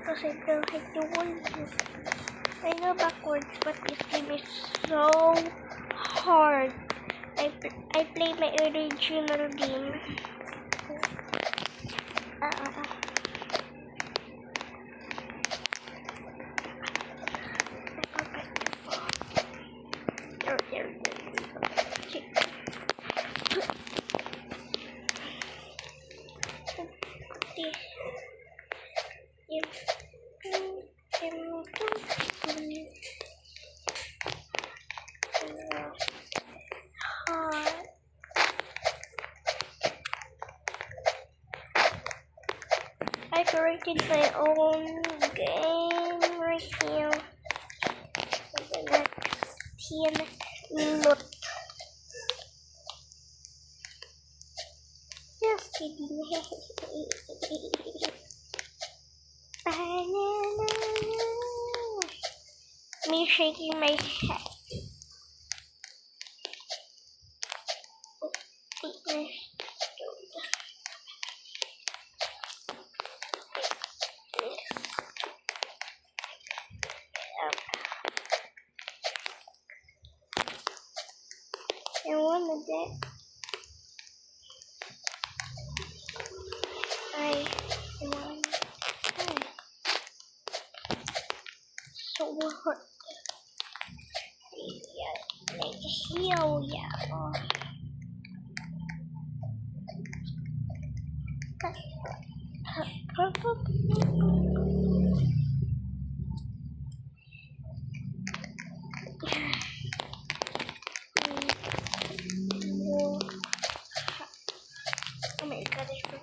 Because I don't hit the walls. I know backwards, but this game is so hard. I play my original game. I created my own game right here. The next 10 minutes. Just kidding. Me shaking my head. I wanted it. I want it. So hot. Yeah, like here, yeah. Oh my god, it's so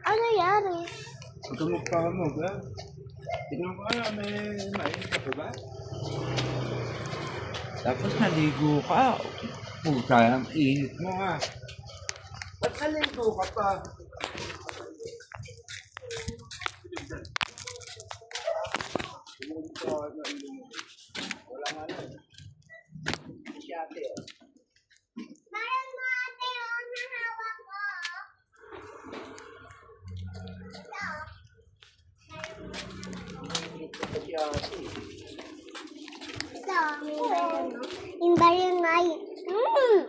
ano nangyari? Tumok pa mo ba? Tignan ko may mainit ka ba? Tapos naligo ka. Puta, ang init mo ha. Ba't naligo ka pa? Wala nga na. Si ate o. Mayroon mo ate yung nahawak ko. Si ate. Ito. Yung baril nga yun.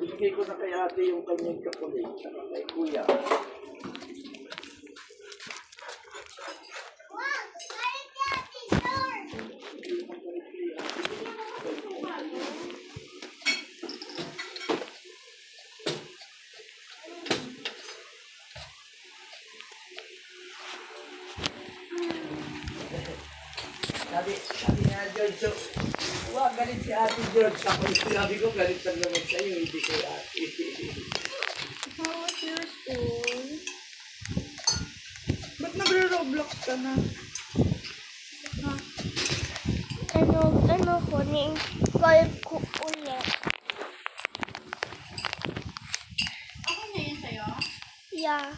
Ibigay ko na kay ate yung kanyang kakulit. Kay kuya. Sabi nga George, wag galit si ate George. Ako sinabi ko galit lang naman sa'yo, hindi kay ate. How was your school? Ba't nagre-Roblox ka na? Ano ko, ni-call ko ulit. Okay na yun sa'yo? Yeah.